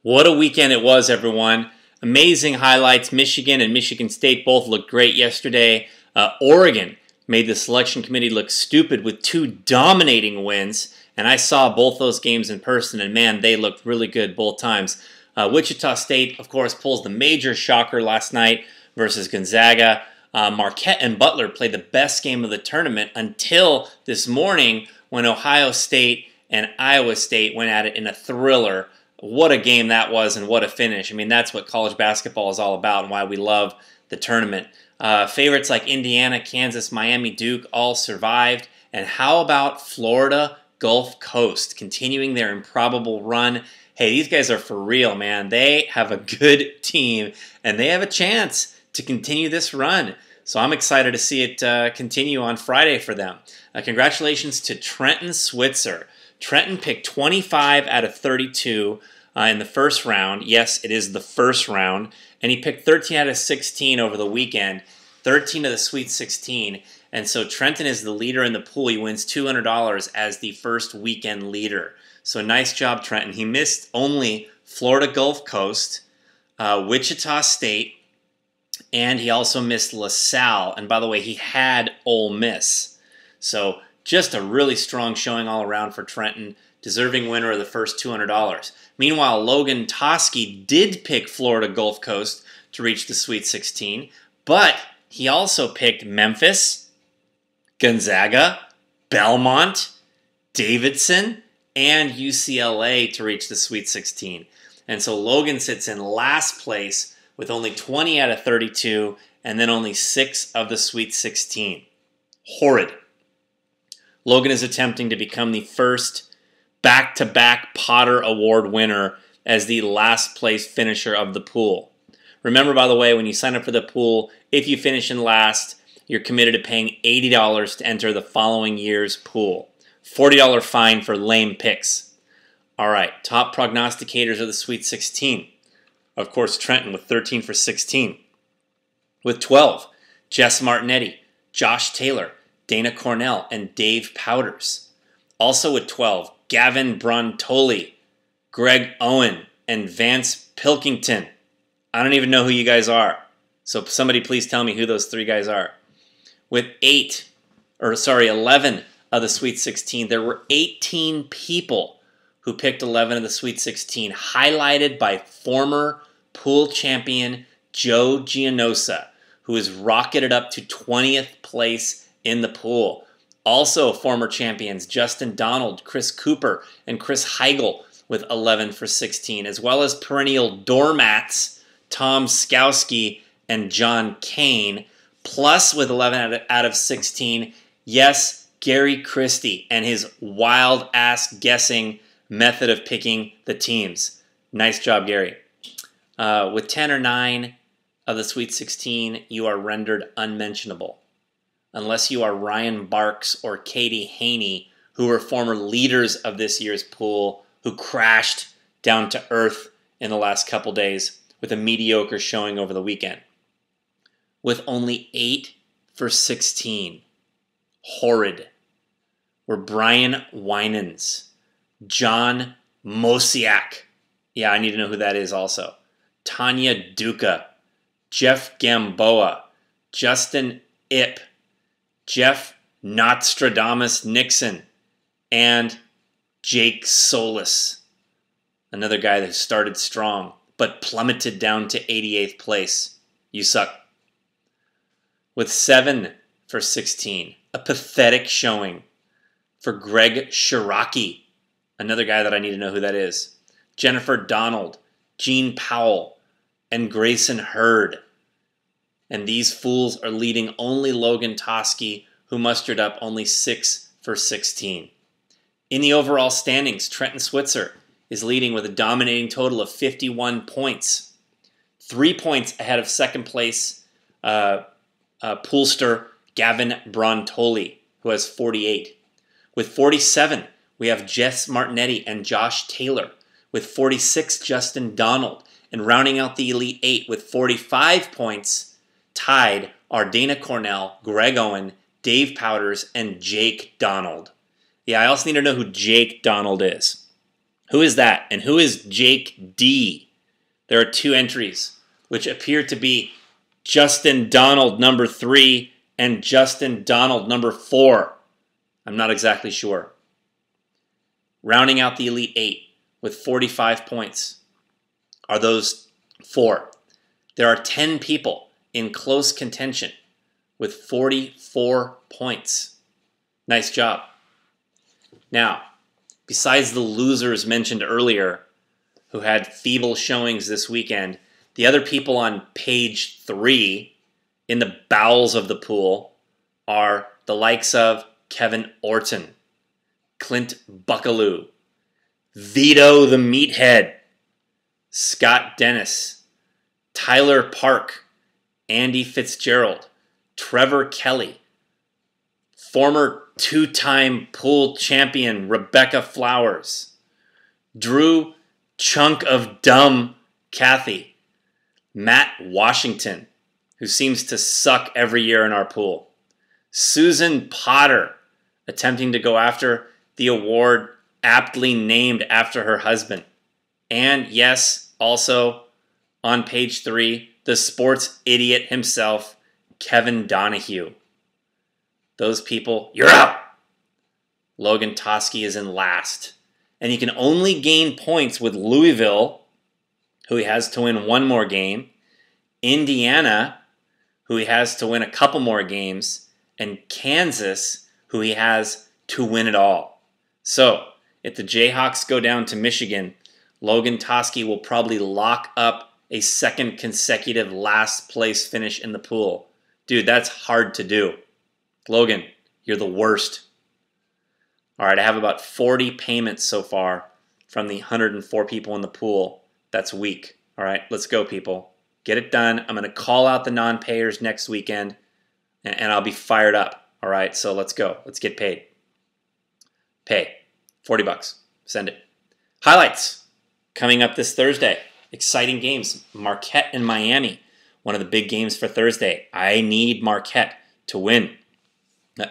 What a weekend it was, everyone. Amazing highlights. Michigan and Michigan State both looked great yesterday. Oregon made the selection committee look stupid with two dominating wins. And I saw both those games in person, and man, they looked really good both times. Wichita State, of course, pulls the major shocker last night versus Gonzaga. Marquette and Butler played the best game of the tournament until this morning when Ohio State and Iowa State went at it in a thriller. What a game that was, and what a finish. I mean, that's what college basketball is all about and why we love the tournament. Favorites like Indiana, Kansas, Miami, Duke all survived. And how about Florida Gulf Coast continuing their improbable run? Hey, these guys are for real, man. They have a good team, and they have a chance to continue this run. So I'm excited to see it continue on Friday for them. Congratulations to Trenton Switzer. Trenton picked 25 out of 32 in the first round. Yes, it is the first round. And he picked 13 out of 16 over the weekend, 13 of the Sweet 16. And so Trenton is the leader in the pool. He wins $200 as the first weekend leader. So nice job, Trenton. He missed only Florida Gulf Coast, Wichita State, and he also missed LaSalle. And by the way, he had Ole Miss. So just a really strong showing all around for Trenton. Deserving winner of the first $200. Meanwhile, Logan Toskey did pick Florida Gulf Coast to reach the Sweet 16, but he also picked Memphis, Gonzaga, Belmont, Davidson, and UCLA to reach the Sweet 16. And so Logan sits in last place with only 20 out of 32 and then only 6 of the Sweet 16. Horrid. Logan is attempting to become the first back-to-back Potter Award winner as the last place finisher of the pool. Remember, by the way, when you sign up for the pool, if you finish in last, you're committed to paying $80 to enter the following year's pool. $40 fine for lame picks. All right, top prognosticators of the Sweet 16. Of course, Trenton with 13 for 16. With 12, Jess Martinetti, Josh Taylor, Dana Cornell, and Dave Powders. Also with 12, Gavin Brontoli, Greg Owen, and Vance Pilkington. I don't even know who you guys are. So somebody please tell me who those three guys are. With 11 of the Sweet 16, there were 18 people who picked 11 of the Sweet 16, highlighted by former pool champion Joe Giannosa, who has rocketed up to 20th place in the pool. Also former champions Justin Donald, Chris Cooper, and Chris Heigl with 11 for 16, as well as perennial doormats Tom Skowski and John Kane, plus with 11 out of 16, yes, Gary Christie and his wild-ass guessing method of picking the teams. Nice job, Gary. With 10 or 9 of the Sweet 16, you are rendered unmentionable. Unless you are Ryan Barks or Katie Haney, who were former leaders of this year's pool, who crashed down to earth in the last couple days with a mediocre showing over the weekend. With only 8 for 16. Horrid. Were Brian Winans, John Mosiak. Yeah, I need to know who that is also. Tanya Duca, Jeff Gamboa, Justin Ip, Jeff Nostradamus Nixon, and Jake Solis. Another guy that started strong, but plummeted down to 88th place. You suck. With 7 for 16, a pathetic showing for Greg Shiraki, another guy that I need to know who that is. Jennifer Donald, Gene Powell, and Grayson Hurd. And these fools are leading only Logan Toskey, who mustered up only 6 for 16. In the overall standings, Trenton Switzer is leading with a dominating total of 51 points. 3 points ahead of second place poolster Gavin Brontoli, who has 48. With 47, we have Jess Martinetti and Josh Taylor. With 46, Justin Donald. And rounding out the Elite 8 with 45 points, tied are Dana Cornell, Greg Owen, Dave Powders, and Jake Donald. Yeah, I also need to know who Jake Donald is. Who is that? And who is Jake D? There are 2 entries, which appear to be Justin Donald number 3 and Justin Donald number 4. I'm not exactly sure. Rounding out the Elite 8 with 45 points are those 4. There are 10 people in close contention with 44 points. Nice job. Now, besides the losers mentioned earlier who had feeble showings this weekend, the other people on page 3 in the bowels of the pool are the likes of Kevin Orton, Clint Buckaloo, Vito the Meathead, Scott Dennis, Tyler Park, Andy Fitzgerald, Trevor Kelly, former 2-time pool champion Rebecca Flowers, Drew Chunk of Dumb Kathy, Matt Washington, who seems to suck every year in our pool, Susan Potter, attempting to go after the award aptly named after her husband, and yes, also on page 3, the sports idiot himself, Kevin Donahue. Those people, you're out! Logan Toskey is in last. And you can only gain points with Louisville, who he has to win 1 more game, Indiana, who he has to win a couple more games, and Kansas, who he has to win it all. So, if the Jayhawks go down to Michigan, Logan Toskey will probably lock up a 2nd consecutive last place finish in the pool. Dude, that's hard to do. Logan, you're the worst. All right, I have about 40 payments so far from the 104 people in the pool. That's weak. All right, let's go, people. Get it done. I'm going to call out the non-payers next weekend, and I'll be fired up. All right, so let's go. Let's get paid. Pay. $40. Send it. Highlights coming up this Thursday. Exciting games. Marquette and Miami. One of the big games for Thursday. I need Marquette to win.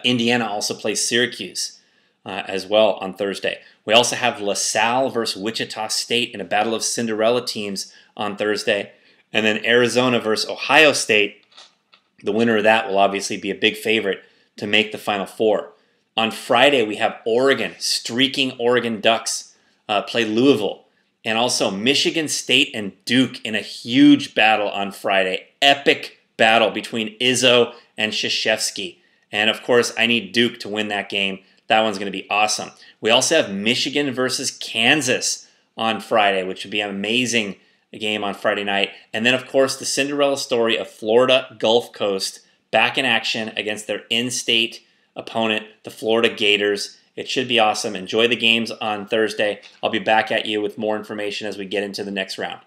Indiana also plays Syracuse as well on Thursday. We also have LaSalle versus Wichita State in a battle of Cinderella teams on Thursday. And then Arizona versus Ohio State. The winner of that will obviously be a big favorite to make the Final Four. On Friday, we have Oregon, streaking Oregon Ducks, play Louisville. And also Michigan State and Duke in a huge battle on Friday. Epic battle between Izzo and Krzyzewski. And of course, I need Duke to win that game. That one's going to be awesome. We also have Michigan versus Kansas on Friday, which would be an amazing game on Friday night. And then, of course, the Cinderella story of Florida Gulf Coast back in action against their in-state opponent, the Florida Gators. It should be awesome. Enjoy the games on Thursday. I'll be back at you with more information as we get into the next round.